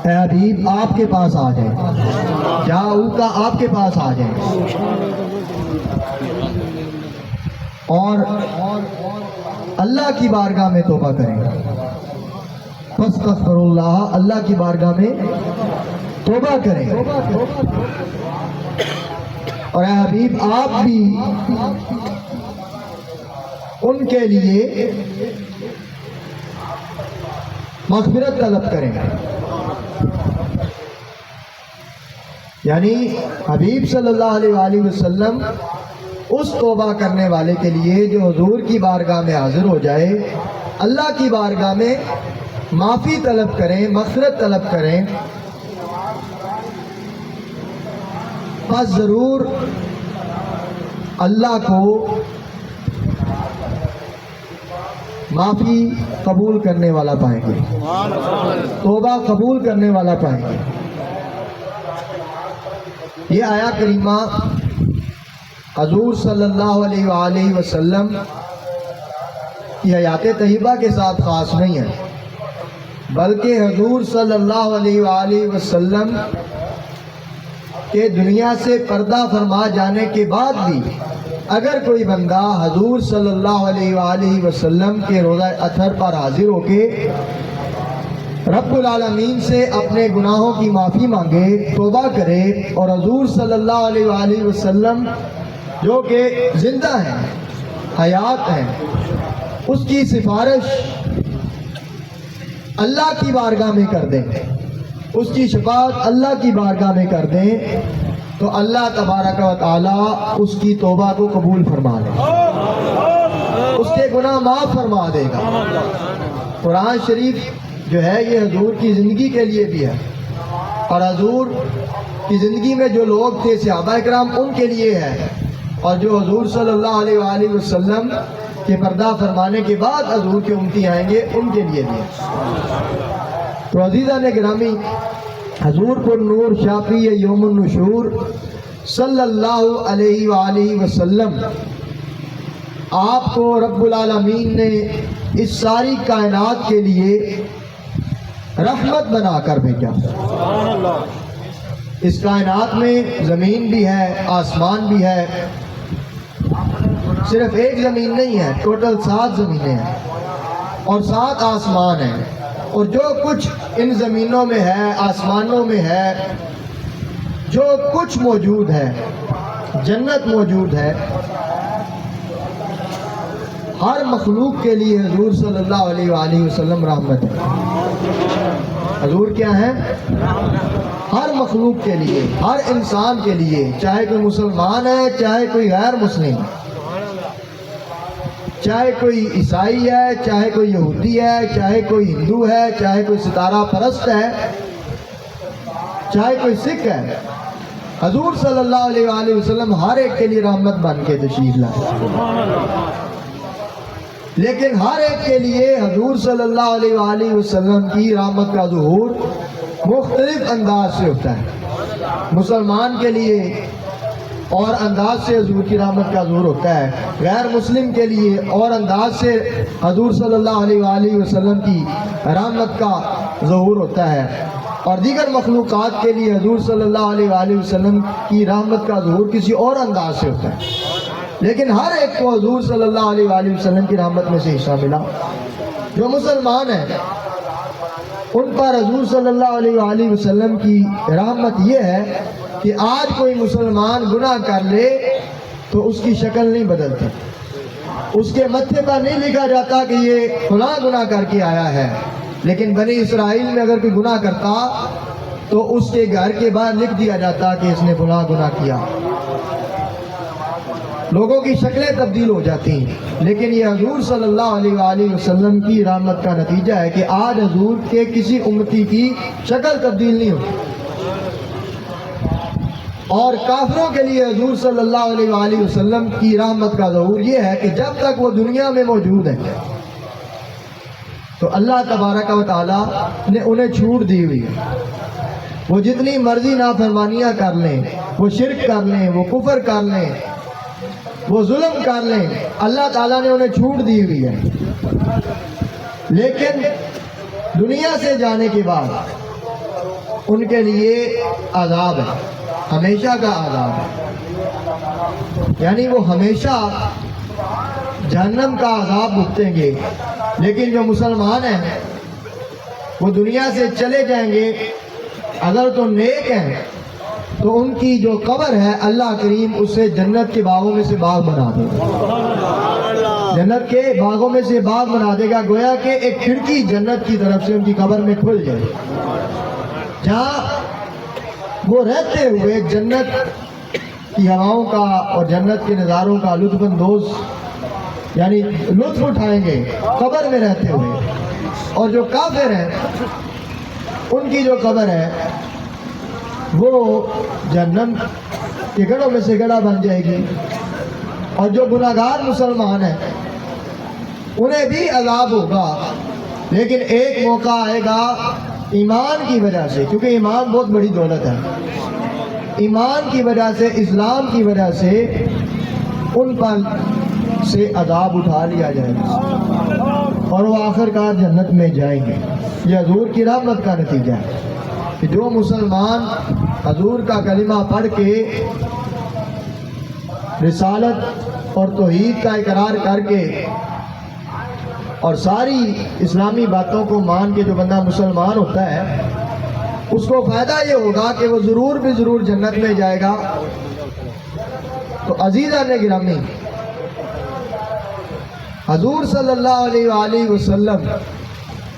اے حبیب آپ کے پاس آ جائیں، جاؤ کا آپ کے پاس آ جائیں اور اللہ کی بارگاہ میں توبہ کریں۔ فاستغفر اللہ، اللہ کی بارگاہ میں توبہ کریں۔ اور اے حبیب آپ بھی ان کے لیے مغفرت طلب کریں، یعنی حبیب صلی اللہ علیہ وآلہ وسلم اس توبہ کرنے والے کے لیے جو حضور کی بارگاہ میں حاضر ہو جائے، اللہ کی بارگاہ میں معافی طلب کریں، مغفرت طلب کریں، بس ضرور اللہ کو معافی قبول کرنے والا پائیں گے، توبہ قبول کرنے والا پائیں گے۔ یہ آیا کریمہ حضور صلی اللہ علیہ وآلہ وسلم کی حیات طیبہ کے ساتھ خاص نہیں ہے، بلکہ حضور صلی اللہ علیہ وآلہ وسلم کے دنیا سے پردہ فرما جانے کے بعد بھی اگر کوئی بندہ حضور صلی اللہ علیہ وآلہ وسلم کے روضہ اطہر پر حاضر ہو کے رب العالمین سے اپنے گناہوں کی معافی مانگے، توبہ کرے، اور حضور صلی اللہ علیہ وآلہ وسلم جو کہ زندہ ہیں، حیات ہیں، اس کی سفارش اللہ کی بارگاہ میں کر دیں، اس کی شفاعت اللہ کی بارگاہ میں کر دیں، تو اللہ تبارک و تعالی اس کی توبہ کو قبول فرما لے، اس کے گناہ معاف فرما دے گا۔ قرآن شریف جو ہے یہ حضور کی زندگی کے لیے بھی ہے، اور حضور کی زندگی میں جو لوگ تھے صحابہ کرام ان کے لیے ہے، اور جو حضور صلی اللہ علیہ وآلہ وسلم کے پردہ فرمانے کے بعد حضور کے امتی آئیں گے ان کے لیے بھی ہے۔ تو عزیزان گرامی، حضور پر نور شافی یوم النشور صلی اللہ علیہ وآلہ وسلم آپ کو رب العالمین نے اس ساری کائنات کے لیے رحمت بنا کر بھیجا۔ اس کائنات میں زمین بھی ہے، آسمان بھی ہے، صرف ایک زمین نہیں ہے، ٹوٹل 7 زمینیں ہیں اور 7 آسمان ہیں، اور جو کچھ ان زمینوں میں ہے، آسمانوں میں ہے، جو کچھ موجود ہے، جنت موجود ہے، ہر مخلوق کے لیے حضور صلی اللہ علیہ وآلہ وسلم رحمت ہے۔ حضور کیا ہے؟ ہر مخلوق کے لیے، ہر انسان کے لیے، چاہے کوئی مسلمان ہے، چاہے کوئی غیر مسلم، چاہے کوئی عیسائی ہے، چاہے کوئی یہودی ہے، چاہے کوئی ہندو ہے، چاہے کوئی ستارہ پرست ہے، چاہے کوئی سکھ ہے، حضور صلی اللہ علیہ وآلہ وسلم ہر ایک کے لیے رحمت بن کے تشریف لائے۔ لیکن ہر ایک کے لیے حضور صلی اللہ علیہ وآلہ وسلم کی رحمت کا ظہور مختلف انداز سے ہوتا ہے۔ مسلمان کے لیے اور انداز سے حضور کی رحمت کا ظہور ہوتا ہے، غیر مسلم کے لیے اور انداز سے حضور صلی اللہ علیہ وآلہ وسلم کی رحمت کا ظہور ہوتا ہے، اور دیگر مخلوقات کے لیے حضور صلی اللہ علیہ وآلہ وسلم کی رحمت کا ظہور کسی اور انداز سے ہوتا ہے۔ لیکن ہر ایک کو حضور صلی اللہ علیہ وآلہ وسلم کی رحمت میں سے حصہ ملا۔ جو مسلمان ہیں ان پر حضور صلی اللہ علیہ وآلہ وسلم کی رحمت یہ ہے کہ آج کوئی مسلمان گناہ کر لے تو اس کی شکل نہیں بدلتی، اس کے متھے پر نہیں لکھا جاتا کہ یہ فلاں گناہ کر کے آیا ہے۔ لیکن بنی اسرائیل میں اگر کوئی گناہ کرتا تو اس کے گھر کے باہر لکھ دیا جاتا کہ اس نے فلاں گناہ کیا، لوگوں کی شکلیں تبدیل ہو جاتی ہیں۔ لیکن یہ حضور صلی اللہ علیہ وآلہ وسلم کی رحمت کا نتیجہ ہے کہ آج حضور کے کسی امتی کی شکل تبدیل نہیں ہوتی، اور کافروں کے لیے حضور صلی اللہ علیہ وآلہ وسلم کی رحمت کا ظہور یہ ہے کہ جب تک وہ دنیا میں موجود ہیں تو اللہ تبارک و تعالیٰ نے انہیں چھوٹ دی ہوئی ہے، وہ جتنی مرضی نافرمانیاں کر لیں، وہ شرک کر لیں، وہ کفر کر لیں، وہ ظلم کر لیں، اللہ تعالیٰ نے انہیں چھوٹ دی ہوئی ہے۔ لیکن دنیا سے جانے کے بعد ان کے لیے عذاب ہے، ہمیشہ کا عذاب ہے، یعنی وہ ہمیشہ جہنم کا عذاب بھگتیں گے۔ لیکن جو مسلمان ہیں وہ دنیا سے چلے جائیں گے، اگر تو نیک ہیں تو ان کی جو قبر ہے اللہ کریم اسے جنت کے باغوں میں سے باغ بنا دے گا، جنت کے باغوں میں سے باغ بنا دے گا، گویا کہ ایک کھڑکی جنت کی طرف سے ان کی قبر میں کھل جائے، جہاں وہ رہتے ہوئے جنت کی ہواؤں کا اور جنت کے نظاروں کا لطف اندوز یعنی لطف اٹھائیں گے قبر میں رہتے ہوئے۔ اور جو کافر ہیں ان کی جو قبر ہے وہ جہنم کے گڑھوں میں سے گڑھا بن جائے گی، اور جو گناہگار مسلمان ہیں انہیں بھی عذاب ہوگا، لیکن ایک موقع آئے گا ایمان کی وجہ سے، کیونکہ ایمان بہت بڑی دولت ہے، ایمان کی وجہ سے، اسلام کی وجہ سے ان پر سے عذاب اٹھا لیا جائے گا اور وہ آخر کار جنت میں جائیں گے۔ یہ حضور کی رحمت کا نتیجہ ہے کہ جو مسلمان حضور کا کلمہ پڑھ کے رسالت اور توحید کا اقرار کر کے اور ساری اسلامی باتوں کو مان کے جو بندہ مسلمان ہوتا ہے اس کو فائدہ یہ ہوگا کہ وہ ضرور بھی ضرور جنت میں جائے گا۔ تو عزیزان گرامی، حضور صلی اللہ علیہ وآلہ وسلم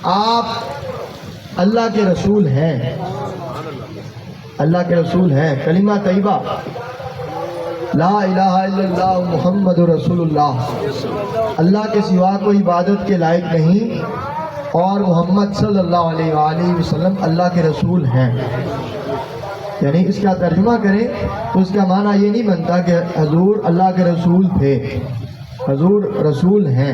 آپ اللہ کے رسول ہیں، اللہ کے رسول ہیں۔ کلمہ طیبہ لا الہ الا اللہ محمد رسول اللہ، اللہ کے سوا کوئی عبادت کے لائق نہیں اور محمد صلی اللہ علیہ وآلہ وسلم اللہ کے رسول ہیں، یعنی اس کا ترجمہ کریں تو اس کا معنی یہ نہیں بنتا کہ حضور اللہ کے رسول تھے، حضور رسول ہیں۔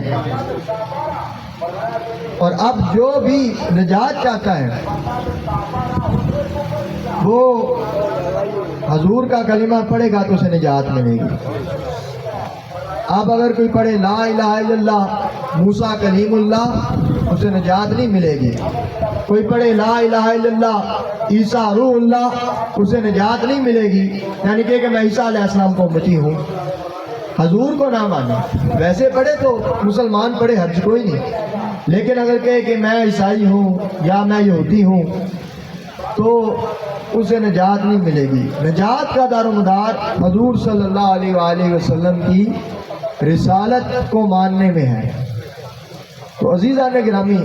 اور اب جو بھی نجات چاہتا ہے وہ حضور کا کلمہ پڑھے گا تو اسے نجات ملے گی۔ اب اگر کوئی پڑھے لا الہ الا اللہ موسیٰ کلیم اللہ، اسے نجات نہیں ملے گی۔ کوئی پڑھے لا الہ الا اللہ عیسیٰ روح اللہ، اسے نجات نہیں ملے گی، یعنی کہ میں عیسیٰ علیہ السلام کو امتی ہوں، حضور کو نہ مانے۔ ویسے پڑھے تو مسلمان پڑھے، حرج کوئی نہیں، لیکن اگر کہے کہ میں عیسائی ہوں یا میں یہودی ہوں تو اسے نجات نہیں ملے گی۔ نجات کا دار و مدار حضور صلی اللہ علیہ وآلہ وسلم کی رسالت کو ماننے میں ہے۔ تو عزیزان گرامی،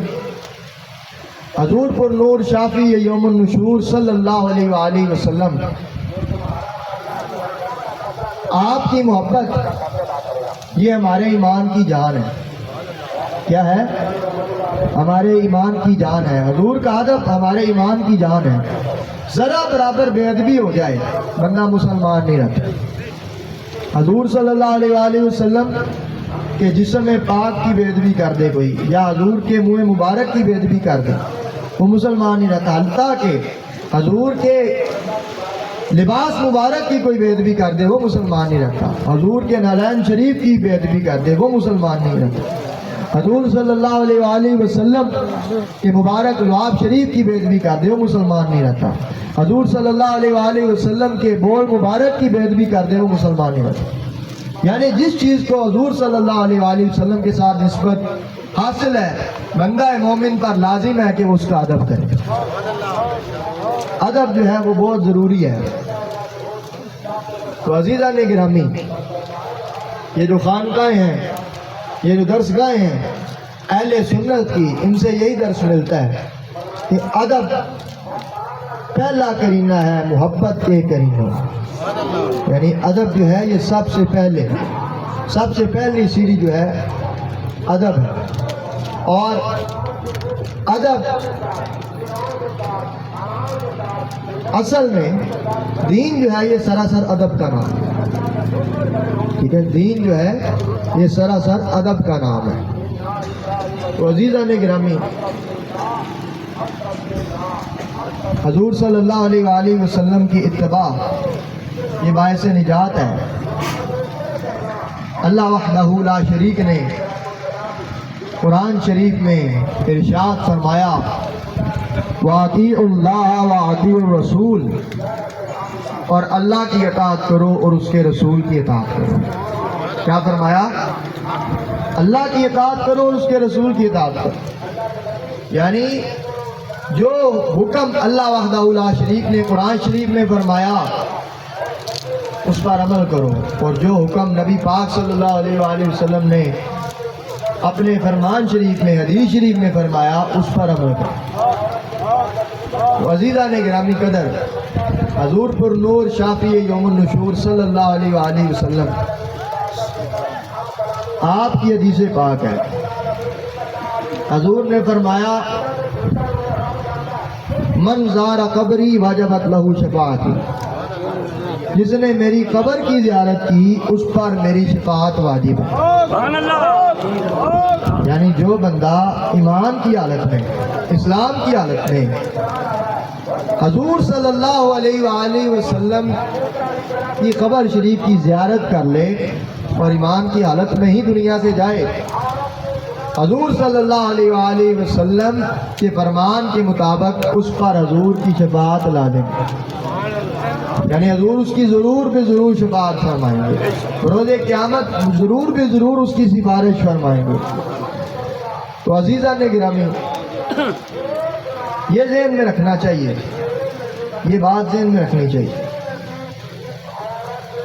حضور پر نور شافی یوم النشور صلی اللہ علیہ وآلہ وسلم، آپ کی محبت یہ ہمارے ایمان کی جان ہے۔ کیا ہے؟ ہمارے ایمان کی جان ہے۔ حضور کا ادب ہمارے ایمان کی جان ہے۔ ذرا برابر بے ادبی ہو جائے بندہ مسلمان نہیں رہتا۔ حضور صلی اللہ علیہ وآلہ وسلم کے جسم پاک کی بے ادبی کر دے کوئی، یا حضور کے منہ مبارک کی بے ادبی کر دے، وہ مسلمان نہیں رہتا۔ حتیٰ کہ حضور کے لباس مبارک کی کوئی بے ادبی کر دے وہ مسلمان نہیں رہتا۔ حضور کے نالین شریف کی بے ادبی کر دے وہ مسلمان نہیں رہتا۔ حضور صلی اللہ علیہ وآلہ وسلم کے مبارک لعاب شریف کی بے ادبی کر دے وہ مسلمان نہیں رہتا۔ حضور صلی اللہ علیہ وآلہ وسلم کے بول مبارک کی بے ادبی کر دے وہ مسلمان نہیں رہتا۔ یعنی جس چیز کو حضور صلی اللہ علیہ وآلہ وسلم کے ساتھ نسبت حاصل ہے، بندہ مومن پر لازم ہے کہ وہ اس کا ادب کرے۔ ادب جو ہے وہ بہت ضروری ہے۔ تو عزیزان گرامی، یہ جو خانقاہیں ہیں، یہ جو درسگاہیں ہیں اہل سنت کی، ان سے یہی درس ملتا ہے کہ ادب پہلا کرینہ ہے محبت کے کرینہ، یعنی ادب جو ہے یہ سب سے پہلی سیڑھی جو ہے ادب ہے۔ اور ادب اصل میں دین جو ہے یہ سراسر ادب کا نام ہے، ٹھیک ہے؟ دین جو ہے یہ سراسر ادب کا نام ہے۔ تو عزیزان گرامی، حضور صلی اللہ علیہ وآلہ وسلم کی اتباع یہ باعث نجات ہے۔ اللہ وحدہ لا شریک نے قرآن شریف میں ارشاد فرمایا وَأَطِيعُوا اللَّهَ وَأَطِيعُوا الرَّسُولَ، اور اللہ کی اطاعت کرو اور اس کے رسول کی اطاعت کرو۔ کیا فرمایا؟ اللہ کی اطاعت کرو اور اس کے رسول کی اطاعت کرو، یعنی جو حکم اللہ وحدہ لا شریک نے قرآن شریف میں فرمایا اس پر عمل کرو، اور جو حکم نبی پاک صلی اللہ علیہ وآلہ وسلم نے اپنے فرمان شریف میں حدیث شریف میں فرمایا اس پر عمل کرو۔ تو عزیزان گرامی قدر، حضور پر نور شافی یوم النشور صلی اللہ علیہ وآلہ وسلم آپ کی حدیث پاک ہے، حضور نے فرمایا من زار قبری وجبت لہو شفاعتی، جس نے میری قبر کی زیارت کی اس پر میری شفاعت واجب ہے۔ یعنی جو بندہ ایمان کی حالت میں، اسلام کی حالت میں حضور صلی اللہ علیہ وآلہ وسلم کی قبر شریف کی زیارت کر لے اور ایمان کی حالت میں ہی دنیا سے جائے، حضور صلی اللہ علیہ وآلہ وسلم کے فرمان کے مطابق اس پر حضور کی شفاعت لازم ہے، یعنی حضور اس کی ضرور بے ضرور شفاعت فرمائیں گے، روز قیامت ضرور بے ضرور اس کی سفارش فرمائیں گے۔ تو عزیزان گرامی، یہ ذہن میں رکھنا چاہیے، یہ بات ذہن میں رکھنی چاہیے،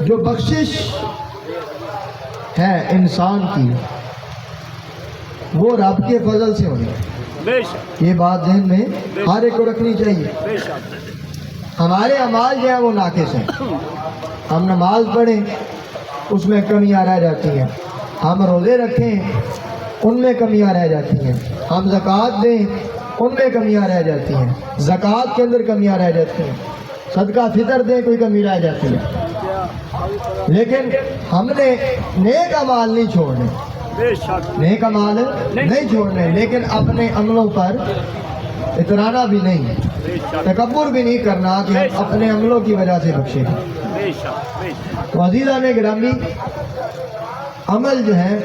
جو بخشش ہے انسان کی وہ رب کے فضل سے ہوئی، یہ بات ذہن میں ہر ایک کو رکھنی چاہیے۔ ہمارے اعمال جو ہیں وہ ناقص ہیں، ہم نماز پڑھیں اس میں کمیاں رہ جاتی ہیں، ہم روزے رکھیں ان میں کمیاں رہ جاتی ہیں، ہم زکوٰۃ دیں ان میں کمیاں رہ جاتی ہیں، زکوٰۃ کے اندر کمیاں رہ جاتی ہیں، صدقہ فطر دیں کوئی کمی رہ جاتی ہے، لیکن ہم نے نیک اعمال نہیں چھوڑنے، نیک اعمال نہیں چھوڑنے، لیکن اپنے عملوں پر اترانا بھی نہیں، تکبر بھی نہیں کرنا کہ ہم اپنے عملوں کی وجہ سے بخشے ہیں۔ تو عزیزان گرامی، عمل جو ہے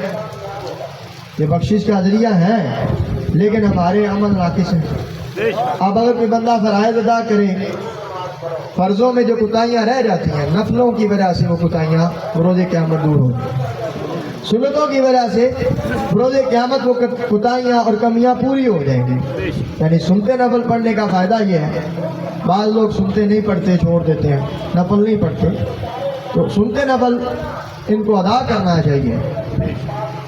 یہ بخشش کا ذریعہ ہے، لیکن ہمارے عمل ناقص ہیں۔ اب اگر کوئی بندہ فرائض ادا کرے، فرضوں میں جو کوتاہیاں رہ جاتی ہیں، نفلوں کی وجہ سے وہ کوتاہیاں روز قیامت دور ہو جائیں، سنتوں کی وجہ سے روز قیامت وہ کوتاہیاں اور کمیاں پوری ہو جائیں گی۔ یعنی سنتے نفل پڑھنے کا فائدہ یہ ہے، بعض لوگ سنتے نہیں پڑھتے، چھوڑ دیتے ہیں، نفل نہیں پڑھتے، تو سنتے نفل ان کو ادا کرنا چاہیے۔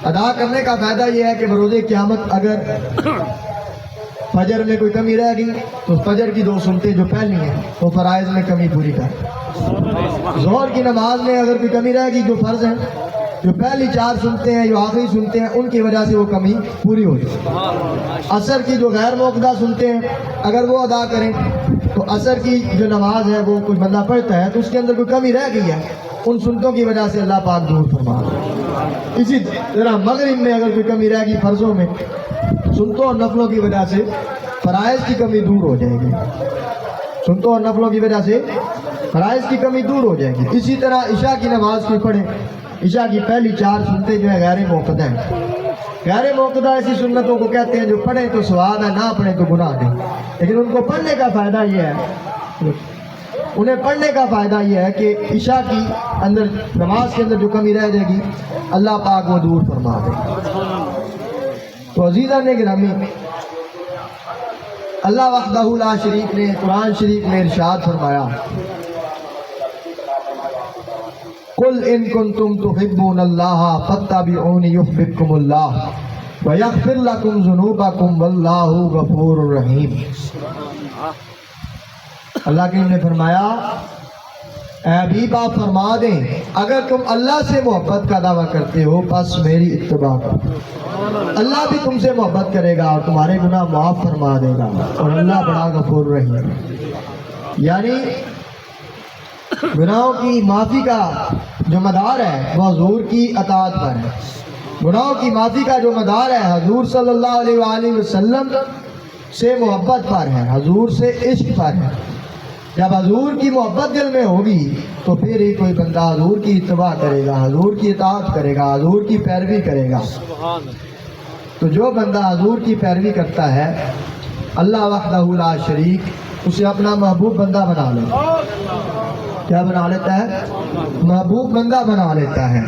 ادا کرنے کا فائدہ یہ ہے کہ بروز قیامت اگر فجر میں کوئی کمی رہ گئی تو فجر کی 2 سنتیں جو پہلی ہیں وہ فرائض میں کمی پوری کر، ظہر کی نماز میں اگر کوئی کمی رہ گئی جو فرض ہیں، جو پہلی 4 سنتے ہیں جو آخری سنتے ہیں ان کی وجہ سے وہ کمی پوری ہو جائے۔ عصر کی جو غیر موقدہ سنتے ہیں اگر وہ ادا کریں تو عصر کی جو نماز ہے وہ کوئی بندہ پڑھتا ہے تو اس کے اندر کوئی کمی رہ گئی ہے، ان سنتوں کی وجہ سے اللہ پاک دور فرما دے۔ اسی طرح مغرب میں اگر کوئی کمی رہ گئی فرضوں میں، سنتوں اور نفلوں کی وجہ سے فرائض کی کمی دور ہو جائے گی، سنتوں اور نفلوں کی وجہ سے فرائض کی کمی دور ہو جائے گی۔ اسی طرح عشاء کی نماز کوئی پڑھے، عشاء کی پہلی 4 سنتیں جو ہیں غیر موقدہ ہیں، غیر موقدہ ایسی سنتوں کو کہتے ہیں جو پڑھیں تو ثواب ہے، نہ پڑھیں تو گناہ نہیں، لیکن ان کو پڑھنے کا فائدہ یہ ہے، انہیں پڑھنے کا فائدہ یہ ہے کہ عشاء کی اندر نماز کے اندر جو کمی رہ جائے گی اللہ پاک وہ دور فرما دے۔ تو عزیزان گرامی، اللہ وحدہ لا شریک نے قرآن شریف میں ارشاد فرمایا، قل ان کنتم تحبون اللہ فاتبعونی یحببکم اللہ ویغفر لکم ذنوبکم واللہ غفور رحیم۔ اللہ کے نے فرمایا، اے حبیب آپ فرما دیں اگر تم اللہ سے محبت کا دعویٰ کرتے ہو پس میری اتباع کرو، اللہ بھی تم سے محبت کرے گا اور تمہارے گناہ معاف فرما دے گا، اور اللہ بڑا غفور رحیم ہے۔ یعنی گناہوں کی معافی کا جو مدار ہے وہ حضور کی اطاعت پر ہے، گناہوں کی معافی کا جو مدار ہے حضور صلی اللہ علیہ وآلہ وسلم سے محبت پر ہے، حضور سے عشق پر ہے۔ جب حضور کی محبت دل میں ہوگی تو پھر ہی کوئی بندہ حضور کی اتباع کرے گا، حضور کی اطاعت کرے گا، حضور کی پیروی کرے گا۔ تو جو بندہ حضور کی پیروی کرتا ہے اللہ وحدہ لا شریک اسے اپنا محبوب بندہ بنا لیتا ہے. کیا بنا لیتا ہے؟ محبوب بندہ بنا لیتا ہے.